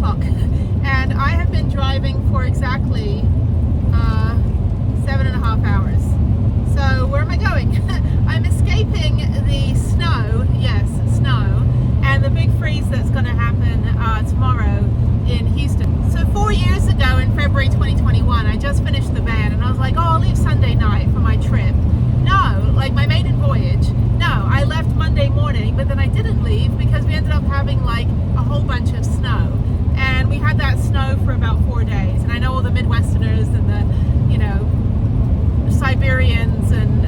o'clock, and I have been driving for exactly 7.5 hours. So where am I going? I'm escaping the snow, yes, snow, and the big freeze that's going to happen tomorrow in Houston. So 4 years ago in February 2021, I just finished the van and I was like, oh, I'll leave Sunday night for my trip. No, like my maiden voyage. No, I left Monday morning, but then I didn't leave because we ended up having like a whole bunch of snow. And we had that snow for about 4 days. And I know all the Midwesterners and the, you know, Siberians and,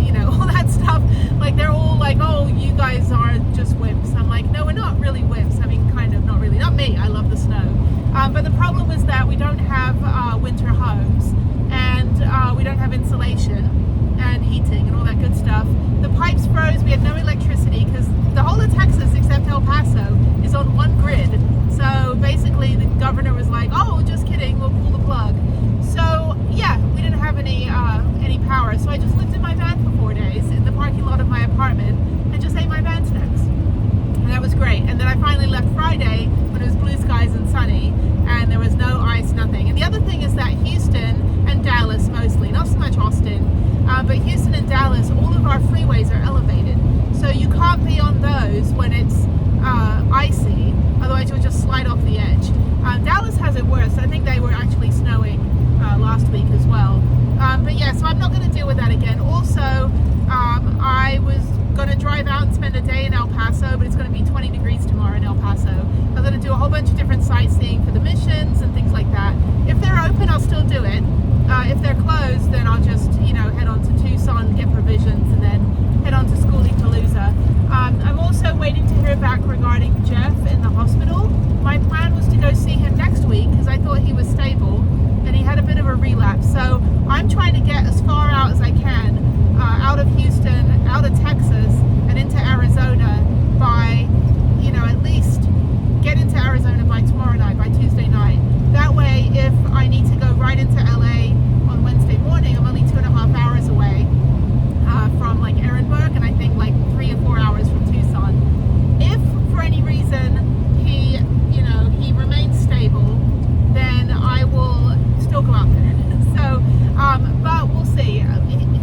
you know, all that stuff. Like they're all like, oh, you guys are just wimps. I'm like, no, we're not really wimps. I mean, kind of, not really. Not me. I love the snow. But the problem is that we don't have winter homes and we don't have insulation and heating and all that good stuff. The pipes froze. We had no electricity because the whole of Texas except El Paso is on one grid. So basically the governor was like, oh, just kidding, we'll pull the plug. So yeah, we didn't have any power. So I just lived in my van for 4 days in the parking lot of my apartment and just ate my van snacks. And that was great. And then I finally left Friday when it was blue skies and sunny and there was no ice, nothing. And the other thing is that Houston and Dallas mostly, not so much Austin, but Houston and Dallas, all of our freeways are elevated. So you can't be on those when it's icy, otherwise you'll just slide off the edge. Dallas has it worse. I think they were actually snowing last week as well. But yeah, so I'm not going to deal with that again. Also, I was going to drive out and spend a day in El Paso, but it's going to be 20 degrees tomorrow in El Paso. I'm going to do a whole bunch of different sightseeing for the missions and things like that. If they're open, I'll still do it. If they're closed, then I'll just, you know, head on to Tucson, get provisions, and then head on to Schoolie-Palooza. I'm also waiting to hear back regarding Jeff in the hospital. My plan was to go see him next week because I thought he was stable and he had a bit of a relapse. So I'm trying to get as far out as I can out of Houston, out of Texas, and into Arizona by, you know, at least get into Arizona by tomorrow night, by Tuesday night. That way, if I need to go right into LA on Wednesday morning, I'm only 2.5 hours away from like Ehrenberg, and I think like 3 or 4 hours from Tucson. If for any reason he, you know, he remains stable, then I will still go out there. So, but we'll see.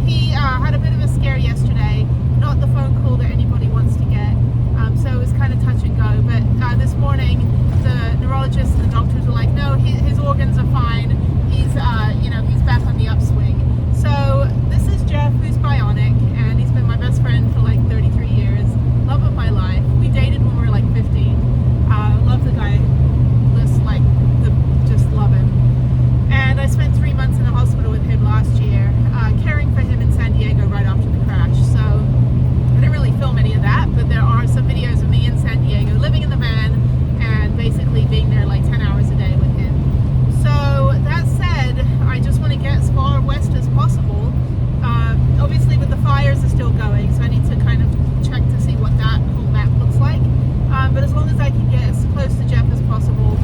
He had a bit of a scare yesterday, not the phone call that anybody wants to get. So it was kind of touch and go. But this morning, the neurologists and the doctors were like, no, his organs are fine. He's, you know, he's back on the upswing. So this is Jeff, who's bionic, and he's been my best friend for like 33 years. Love of my life. We dated when we were like 15. Love the guy. Just love him. And I spent 3 months in the hospital with him last year, caring for him in San Diego right after the crash. So I didn't really film any of that, but there are some videos of me in San Diego living in the van and basically being there like 10 hours a day with him. So that said, I just want to get as far west as possible. Obviously, but the fires are still going, so I need to kind of check to see what that whole map looks like. But as long as I can get as close to Jeff as possible,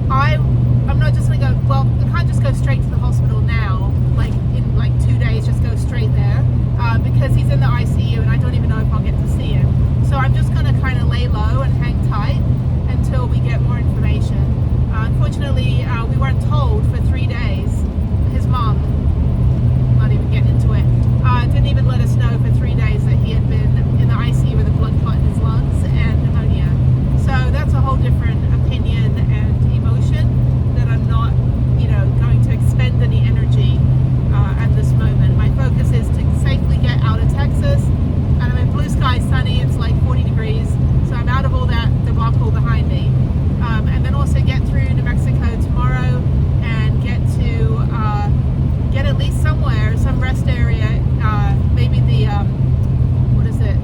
I'm not just going to go, well, I can't just go straight to the hospital now, like in like 2 days, just go straight there, because he's in the ICU and I don't even know if I'll get to see him. So I'm just going to kind of lay low and hang tight until we get more information. Unfortunately, we weren't told for 3 days. His mom, not even getting into it, didn't even let us know for 3 days that he had been in the ICU with a blood clot in his lungs and pneumonia. So that's a whole different opinion and emotion that I'm not, you know, going to expend any energy at this moment. My focus is to safely get out of Texas, and I'm in blue sky, sunny. It's like 40 degrees, so I'm out of all that debacle behind me. And then also get through New Mexico tomorrow and get at least somewhere, some rest area, maybe the what is it?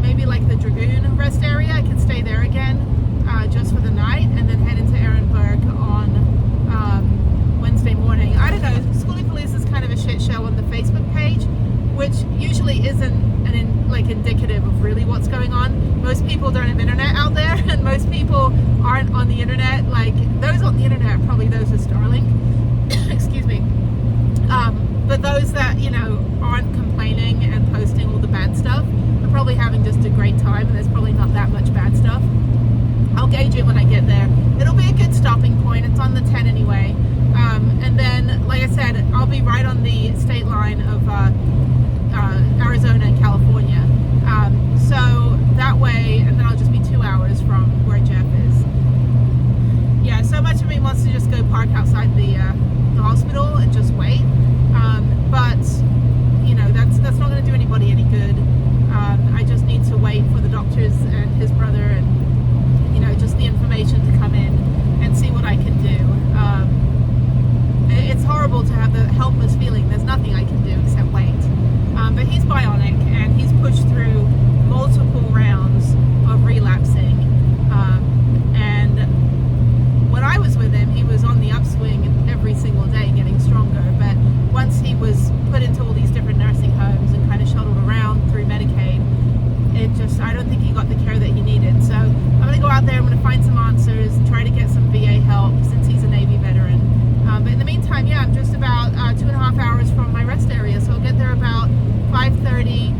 Maybe like the Dragoon rest area. I can stay there again just for the night, and then head into Ehrenberg on Wednesday morning. I don't know. Schoolie-Palooza is kind of a shit show on the Facebook page, which usually isn't indicative of really what's going on. Most people don't have internet out there, and most people aren't on the internet. Like those on the internet, probably those are Starlink. Excuse me. But those that, you know, aren't complaining and posting all the bad stuff are probably having just a great time, and there's probably not that much bad stuff. I'll gauge it when I get there. It'll be stopping point. It's on the 10 anyway. And then, like I said, I'll be right on the state line of Arizona and California. So that way, and then I'll just be 2 hours from where Jeff is. Yeah, so much of me wants to just go park outside the hospital and just wait. But you know, that's not going to do anybody any good. I just need to wait for the doctors and his brother and, you know, just the information to come in and see what I can do. It's horrible to have the helpless feeling. There's nothing I can do except wait. But he's bionic and he's pushed through multiple rounds of relapsing. And when I was with him, he was on the upswing every single day, getting stronger. But once he was put into all these different nursing homes and kind of shuttled around through Medicaid, I don't think he got the care that he needed. So I'm going to go out there, I'm going to find some answers, try to get some VA help since he's a Navy veteran. But in the meantime, yeah, I'm just about 2.5 hours from my rest area, so I'll get there about 5:30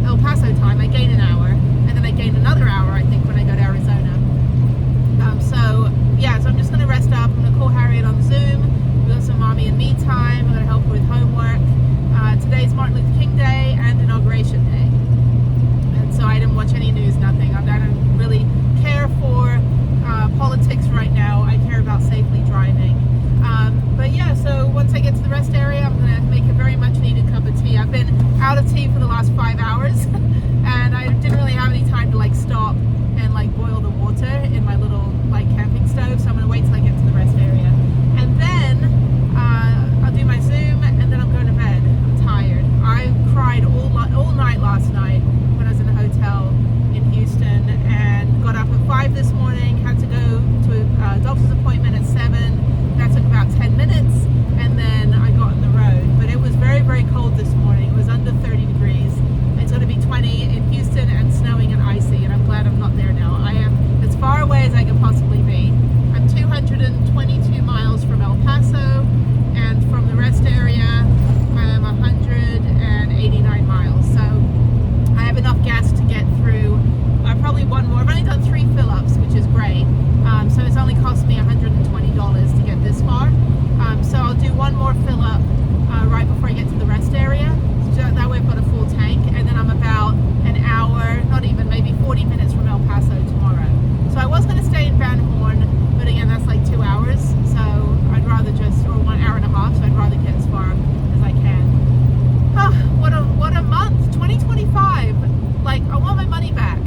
El Paso time. I gain an hour, and then I gain another hour, I think, when I go to Arizona. So yeah, so I'm just going to rest up. I'm going to call Harriet on Zoom. We've got some mommy and me time. I'm going to help her with homework. Today's Martin Luther King Day and Inauguration Day. And so I didn't watch any news, nothing. I don't really care for politics right now. I care about safely driving. But yeah, so once I get to the rest area, I'm going to make a very much needed cup of tea. I've been out of tea for the last 5 hours and I didn't really have any time to like stop and like boil the water in my little like camping stove, so I'm going to wait till I get to the rest area. And then I'll do my Zoom and then I'm going to bed. I'm tired. I cried all night last night when I was in the hotel in Houston and got up at 5 this morning, had to go to a doctor's appointment at 7. That took about 10 minutes and then I got on the road. But it was very, very cold this morning. It was under 30 degrees. It's going to be 20 in Houston and snowing and icy, and I'm glad I'm not there now. I am as far away as I can possibly be. I'm 222 miles from El Paso, and from the rest area I am 189 miles. So I have enough gas to get through probably one more. I've only done 3 fill-ups, which is great. So it's only cost me $120 to get this far. So I'll do one more fill-up right before I get to the rest area. So that way I've got a full tank, and then I'm about an hour, not even, maybe 40 minutes from El Paso tomorrow. So I was going to stay in Van Horn, but again, that's like 2 hours. So I'd rather just, or 1 hour and a half, so I'd rather get as far as I can. Oh, what a month, 2025. Like, I want my money back.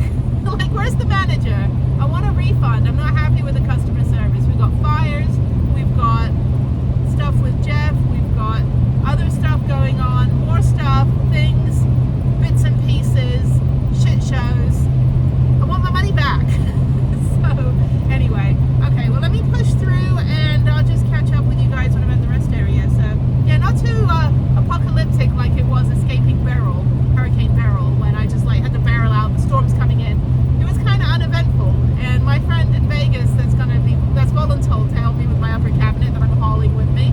Like, where's the manager? I want a refund. I'm not happy with the customer service. We've got fires, we've got stuff with Jeff, we've got other stuff going on, more stuff, things, bits and pieces, shit shows. I want my money back. So anyway, okay, well, let me push through and I'll just catch up with you guys when I'm at the rest area. So yeah, not too apocalyptic like it was escaping Hurricane Beryl, when I just like had to barrel out, the storm's coming in. It was kind of uneventful, and my friend in Vegas that's voluntold to help me with my upper cabinet that I'm hauling with me,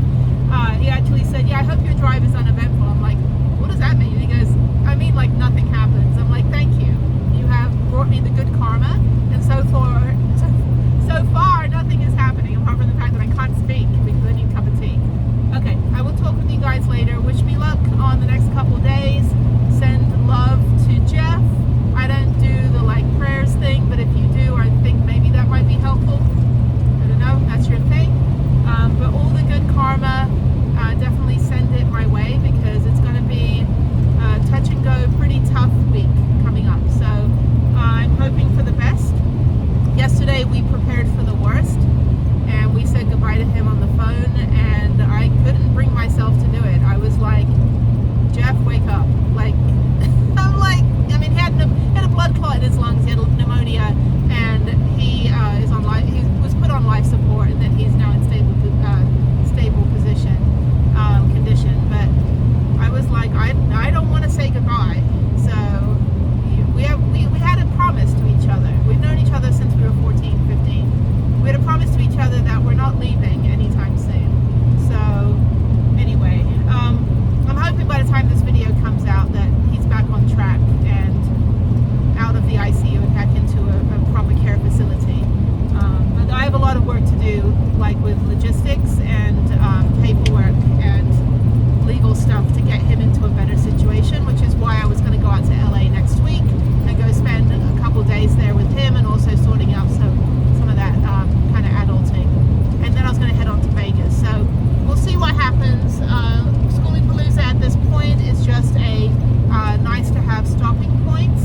he actually said, yeah, I hope your drive is uneventful. I'm like, what does that mean? And he goes, I mean, like, nothing happens. I'm like, thank you. You have brought me the good karma, and so far nothing is happening apart from the fact that I can't speak because I need a cup of tea. Okay, I will talk with you guys later. Wish me luck on the next couple days. Send love to Jeff. I don't do the like prayers thing, but if you do, I think maybe that might be helpful. I don't know, that's your thing. But all the good karma, definitely send it my way, because it's going to be a touch and go, pretty tough week coming up. So I'm hoping for the best. Yesterday we prepared for the worst, and we said goodbye to him on the phone, and I couldn't bring myself to do it. I was like, Jeff, wake up. Like, I'm like, logistics and paperwork and legal stuff to get him into a better situation, which is why I was going to go out to LA next week and go spend a couple days there with him and also sorting out some of that kind of adulting. And then I was going to head on to Vegas. So we'll see what happens. Schoolypalooza at this point is just a nice to have stopping point.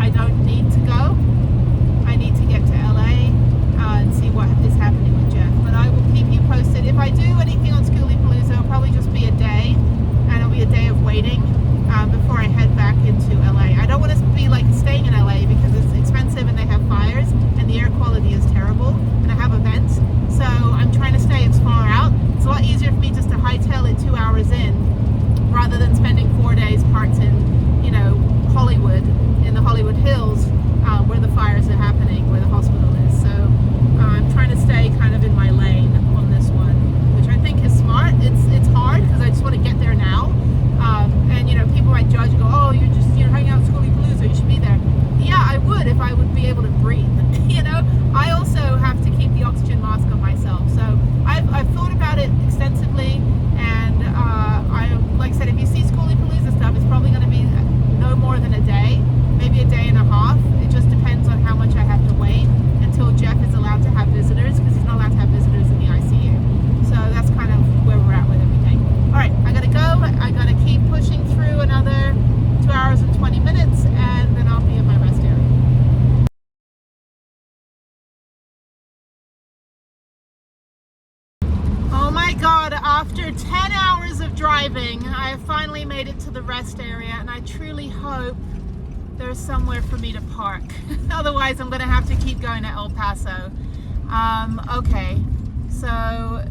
I don't need to go. I need to get to LA and see what is happening with Jeff. But I will keep you posted. If I do anything on Schoolypalooza, it'll probably just be a day, and it'll be a day of waiting before I head back into LA. I don't want to be like staying in LA because it's expensive and they have fires and the air quality is terrible and I have events. So I'm trying to stay as far out. It's a lot easier for me just to hightail it 2 hours in rather than spending 4 days parked in, you know, Hollywood, in the Hollywood Hills, where the fires are happening, where the hospital is. So I'm trying to stay kind of in my lane on this one, which I think is smart. It's hard because I just want to get there now. And you know, people might judge and go, oh, you're hanging out at Schoolypalooza, you should be there. Yeah, I would if I would be able to breathe. You know, I also have to keep the oxygen mask on myself. So I've thought about it extensively, and like I said, if you see Schoolypalooza stuff, it's probably going to be no more than a day, maybe a day and a half. It just depends on how much I have to wait until Jeff is allowed to have visitors, because he's not allowed to have visitors in the ICU. So that's kind of where we're at with everything. All right, I gotta go. I gotta keep pushing through another 2 hours and 20 minutes, and then I'll be in my rest area. Oh my God, after 10 hours of driving, I have finally made it to the rest area, and I truly hope there's somewhere for me to park. Otherwise, I'm gonna have to keep going to El Paso. Okay, so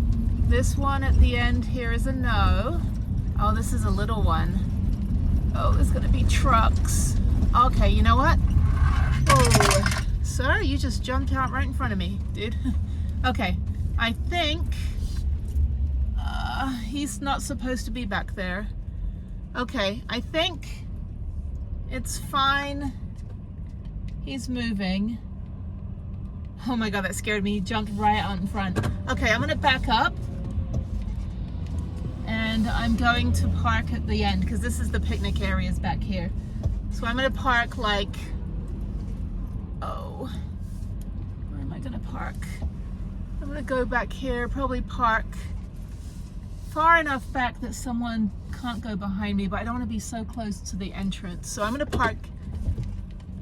this one at the end here is a no. Oh, this is a little one. Oh, there's gonna be trucks. Okay, you know what? Oh, sir, you just jumped out right in front of me, dude. Okay, I think he's not supposed to be back there. Okay, I think it's fine. He's moving. Oh my God, that scared me. He jumped right out in front. Okay, I'm gonna back up. And I'm going to park at the end because this is the picnic areas back here. So I'm gonna park like, oh, where am I gonna park? I'm gonna go back here, probably park far enough back that someone can't go behind me, but I don't want to be so close to the entrance. So I'm gonna park,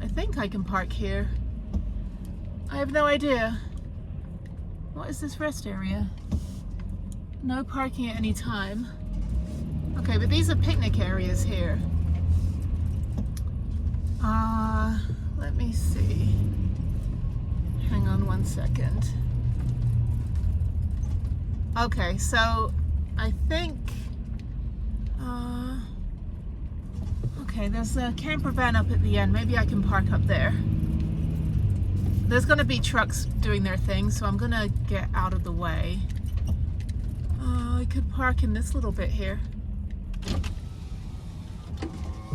I think I can park here. I have no idea. What is this rest area? No parking at any time. Okay, but these are picnic areas here. Let me see. Hang on one second. Okay, so I think, okay, there's a camper van up at the end. Maybe I can park up there. There's gonna be trucks doing their thing, so I'm gonna get out of the way. I could park in this little bit here.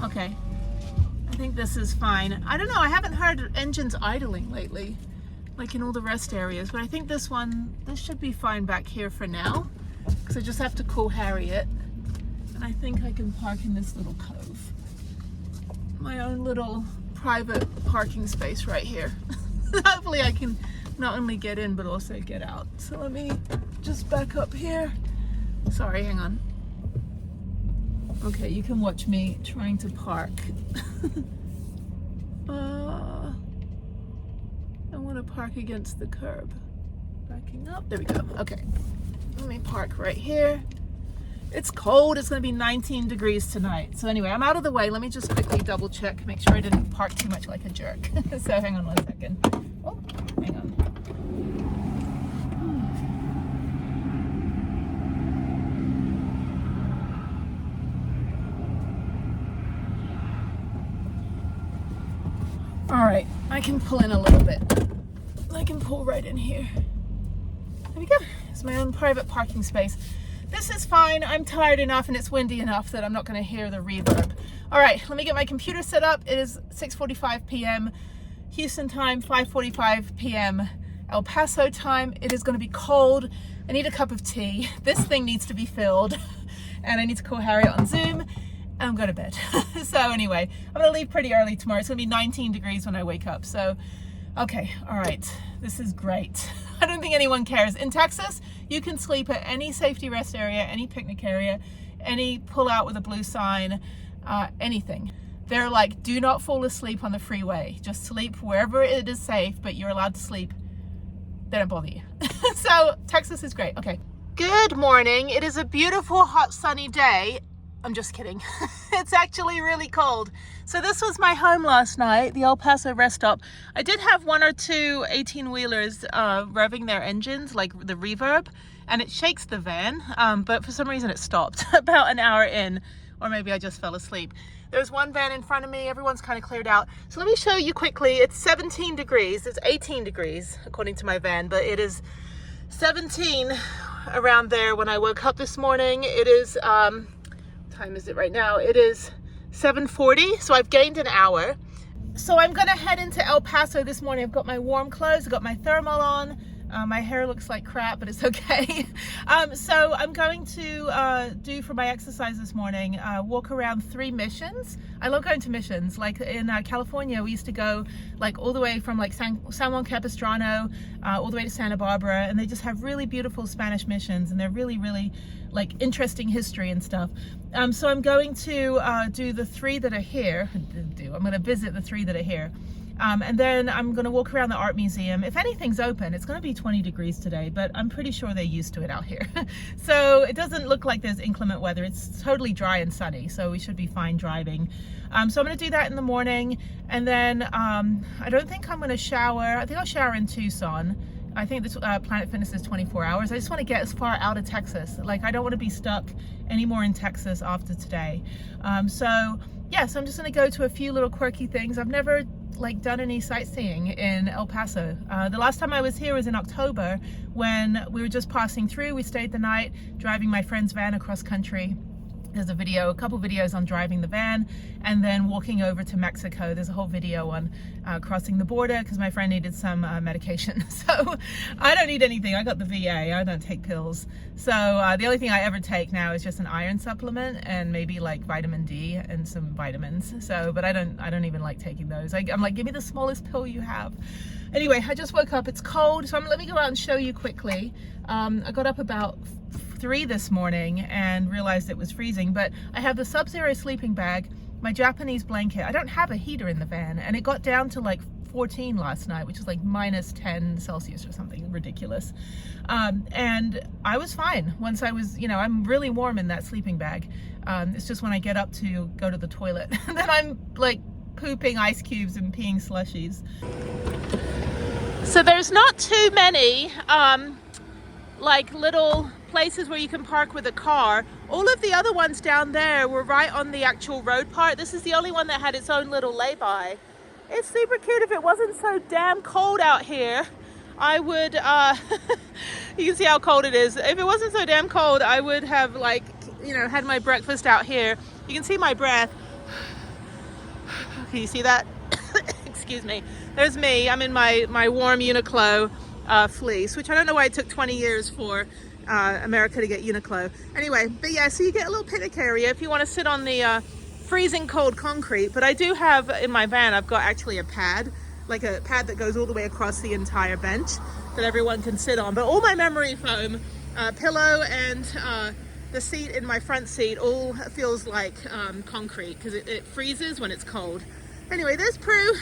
Okay, I think this is fine. I don't know, I haven't heard engines idling lately, like in all the rest areas, but I think this should be fine back here for now, because I just have to call Harriet, and I think I can park in this little cove. My own little private parking space right here. Hopefully I can not only get in, but also get out. So let me just back up here. Sorry, hang on. Okay, you can watch me trying to park. I want to park against the curb. Backing up, there we go. Okay, let me park right here. It's cold, it's gonna be 19 degrees tonight. So anyway, I'm out of the way. Let me just quickly double check, make sure I didn't park too much like a jerk. So hang on one second. Oh, hang on. All right, I can pull in a little bit. I can pull right in here. There we go. It's my own private parking space. This is fine. I'm tired enough and it's windy enough that I'm not going to hear the reverb. All right, let me get my computer set up. It is 6:45 p.m. Houston time, 5:45 p.m. El Paso time. It is going to be cold. I need a cup of tea. This thing needs to be filled. And I need to call Harriet on Zoom. And I'm going to bed. So anyway, I'm going to leave pretty early tomorrow. It's going to be 19 degrees when I wake up. So, okay, all right. This is great. I don't think anyone cares. In Texas, you can sleep at any safety rest area, any picnic area, any pull out with a blue sign, anything. They're like, do not fall asleep on the freeway. Just sleep wherever it is safe, but you're allowed to sleep. They don't bother you. So Texas is great. Okay. Good morning. It is a beautiful, hot, sunny day. I'm just kidding. It's actually really cold. So this was my home last night, the El Paso rest stop. I did have one or two 18-wheelers revving their engines, like the reverb, and it shakes the van, but for some reason it stopped about an hour in, or maybe I just fell asleep. There's one van in front of me. Everyone's kind of cleared out. So let me show you quickly. It's 17 degrees. It's 18 degrees according to my van, but it is 17 around there when I woke up this morning. It is, what time is it right now? It is 7:40, so I've gained an hour. So I'm gonna head into El Paso this morning. I've got my warm clothes, I've got my thermal on. My hair looks like crap, but it's okay. So I'm going to do for my exercise this morning, walk around 3 missions. I love going to missions. Like in California, we used to go like all the way from like San Juan Capistrano, all the way to Santa Barbara, and they just have really beautiful Spanish missions, and they're really, really like interesting history and stuff. So I'm going to do the 3 that are here. I'm going to visit the 3 that are here. And then I'm going to walk around the art museum. If anything's open, it's going to be 20 degrees today, but I'm pretty sure they're used to it out here. So it doesn't look like there's inclement weather. It's totally dry and sunny, so we should be fine driving. So I'm going to do that in the morning. And then I don't think I'm going to shower. I think I'll shower in Tucson. I think this Planet Fitness is 24 hours. I just want to get as far out of Texas. Like, I don't want to be stuck anymore in Texas after today. So yeah, so I'm just going to go to a few little quirky things. I've never like done any sightseeing in El Paso. The last time I was here was in October when we were just passing through. We stayed the night driving my friend's van across country. There's a couple videos on driving the van and then walking over to Mexico. There's a whole video on crossing the border because my friend needed some medication. So I don't need anything. I got the VA. I don't take pills. So the only thing I ever take now is just an iron supplement and maybe like vitamin D and some vitamins. So, but I don't even like taking those. I'm like, give me the smallest pill you have. Anyway, I just woke up. It's cold. So let me go out and show you quickly. I got up about 3 this morning and realized it was freezing, but I have the Sub-Zero sleeping bag, my Japanese blanket. I don't have a heater in the van, and it got down to like 14 last night, which is like minus 10 Celsius or something ridiculous. And I was fine once I was, I'm really warm in that sleeping bag. It's just when I get up to go to the toilet, then I'm like pooping ice cubes and peeing slushies. So there's not too many like little places where you can park with a car. All of the other ones down there were right on the actual road part. This is the only one that had its own little lay-by. It's super cute. If it wasn't so damn cold out here, I would, you can see how cold it is. If it wasn't so damn cold, I would have like, had my breakfast out here. You can see my breath. Can you see that? Excuse me. There's me. I'm in my warm Uniqlo fleece, which I don't know why it took 20 years for America to get Uniqlo. Anyway, but yeah, so you get a little picnic area if you want to sit on the freezing cold concrete. But I do have in my van, I've got actually a pad, like a pad that goes all the way across the entire bench that everyone can sit on. But all my memory foam, pillow and the seat in my front seat all feels like concrete because it freezes when it's cold. Anyway, there's Prue,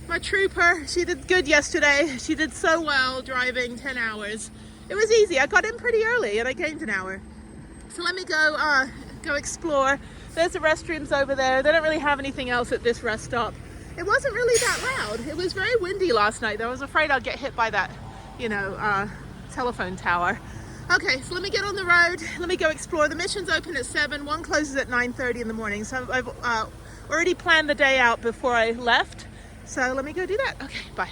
my trooper. She did good yesterday. She did so well driving 10 hours. It was easy. I got in pretty early and I gained an hour. So let me go explore. There's the restrooms over there. They don't really have anything else at this rest stop. It wasn't really that loud. It was very windy last night though. I was afraid I'd get hit by that, telephone tower. Okay, so let me get on the road. Let me go explore. The mission's open at 7. One closes at 9:30 in the morning. So I've already planned the day out before I left. So let me go do that. Okay, bye.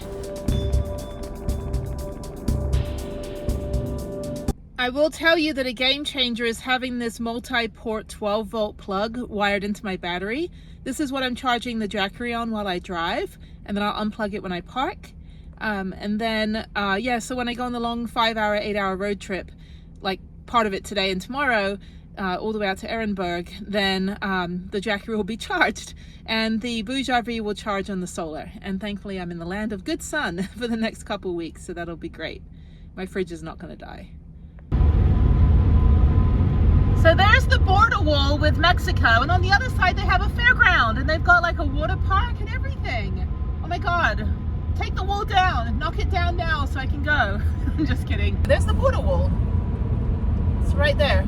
I will tell you that a game changer is having this multi-port 12-volt plug wired into my battery. This is what I'm charging the Jackery on while I drive, and then I'll unplug it when I park. And then, yeah, so when I go on the long 5-hour, 8-hour road trip, like part of it today and tomorrow, all the way out to Ehrenberg, then the Jackery will be charged and the Bouge RV will charge on the solar. And thankfully I'm in the land of good sun for the next couple of weeks, so that'll be great. My fridge is not going to die. So there's the border wall with Mexico, and on the other side they have a fairground and they've got like a water park and everything. Oh my god, take the wall down, knock it down now so I can go. I'm just kidding. There's the border wall. It's right there.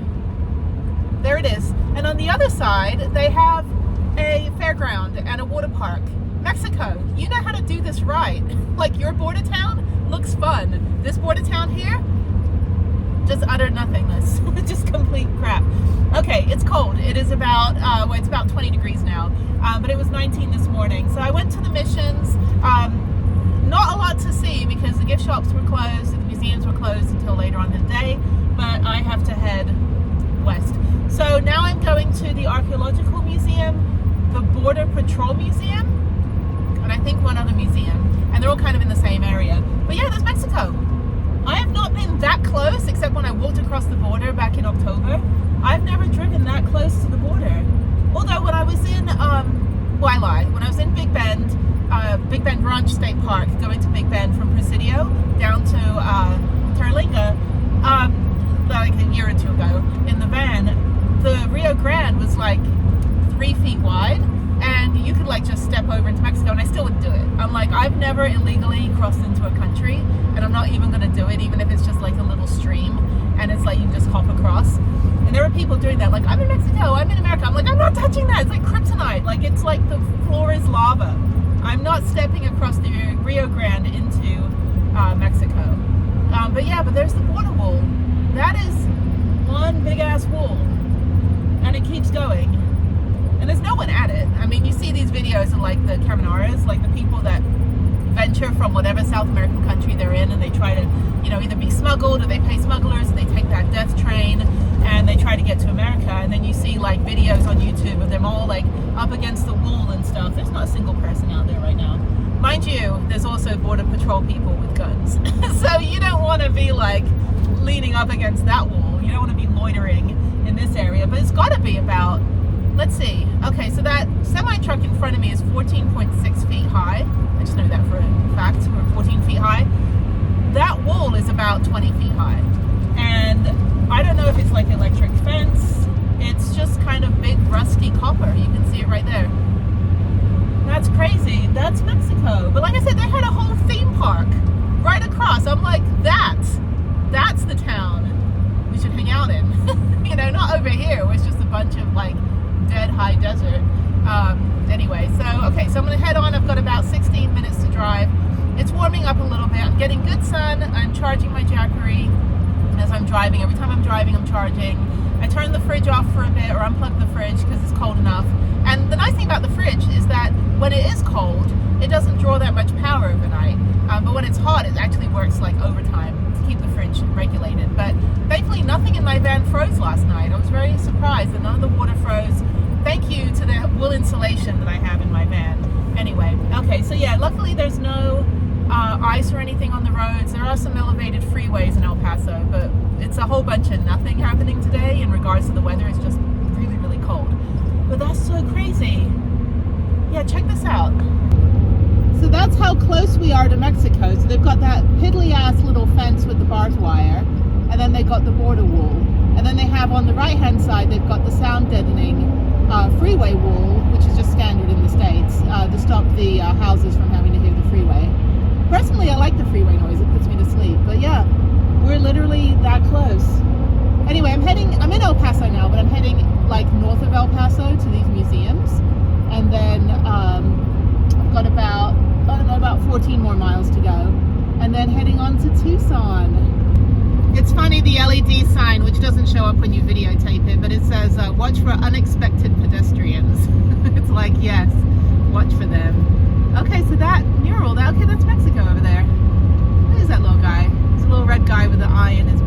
There it is. And on the other side they have a fairground and a water park. Mexico, you know how to do this right. Like your border town looks fun. This border town here, just utter nothingness. Just complete crap. Okay, it's cold. It is about, well, it's about 20 degrees now, but it was 19 this morning. So I went to the missions. Not a lot to see because the gift shops were closed and the museums were closed until later on in the day, but I have to head west. So now I'm going to the Archaeological Museum, the Border Patrol Museum, and I think one other museum, and they're all kind of in the same area. But yeah, there's Mexico. I have not been that close except when I walked across the border back in October. I've never driven that close to the border. Although when I was in, well, I lie, when I was in Big Bend Ranch State Park, going to Big Bend from Presidio down to Terlinga, like a year or two ago in the van, the Rio Grande was like 3 feet wide and you could like just step over into Mexico, and I still wouldn't do it. I'm like, I've never illegally crossed into a country, and I'm not even going to do it, even if it's just like a little stream and it's like you can just hop across. And there are people doing that, like, I'm in Mexico, I'm in America. I'm like, I'm not touching that. It's like kryptonite. Like, it's like the floor is lava. I'm not stepping across the Rio Grande into Mexico. But yeah, but there's the border wall. That is one big ass wall, and it keeps going. And there's no one at it. I mean, you see these videos of like the Camioneros, like the people that venture from whatever South American country they're in, and they try to, you know, either be smuggled or they pay smugglers and they take that death train and they try to get to America. And then you see like videos on YouTube of them all like up against the wall and stuff. There's not a single person out there right now. Mind you, there's also Border Patrol people with guns. So you don't want to be like leaning up against that wall. You don't want to be loitering in this area, but it's got to be about, let's see. Okay, so that semi-truck in front of me is 14.6 feet high. I just know that for a fact. We're 14 feet high. That wall is about 20 feet high. And I don't know if it's like electric fence. It's just kind of big rusty copper. You can see it right there. That's crazy. That's Mexico. But like I said, they had a whole theme park right across. I'm like, that's the town we should hang out in. You know, not over here where it's just a bunch of like dead high desert. Anyway, so okay, so I'm gonna head on. I've got about 16 minutes to drive. It's warming up a little bit. I'm getting good sun. I'm charging my Jackery as I'm driving. Every time I'm driving, I'm charging. I turn the fridge off for a bit or unplug the fridge because it's cold enough. And the nice thing about the fridge is that when it is cold, it doesn't draw that much power overnight. But when it's hot, it actually works like overtime to keep the fridge regulated. But thankfully, nothing in my van froze last night. I was very surprised that none of the water froze. Thank you to the wool insulation that I have in my van. Anyway, okay, so yeah, luckily there's no ice or anything on the roads. There are some elevated freeways in El Paso, but it's a whole bunch of nothing happening today in regards to the weather. It's just really, really cold. But that's so crazy. Yeah, check this out. So that's how close we are to Mexico. So they've got that piddly ass little fence with the barbed wire, and then they've got the border wall. And then they have on the right hand side, they've got the sound deadening freeway wall, which is just standard in the States, to stop the houses from having to hear the freeway. Personally, I like the freeway noise. It puts me to sleep. But yeah, we're literally that close. Anyway, I'm in El Paso now, but I'm heading like north of El Paso to these museums. And then I've got about, I don't know, about 14 more miles to go. And then heading on to Tucson. It's funny, the LED sign, which doesn't show up when you videotape it, but it says, watch for unexpected pedestrians. It's like, yes, watch for them. Okay, so that mural, okay, that's Mexico over there. Who is that little guy? It's a little red guy with an eye in his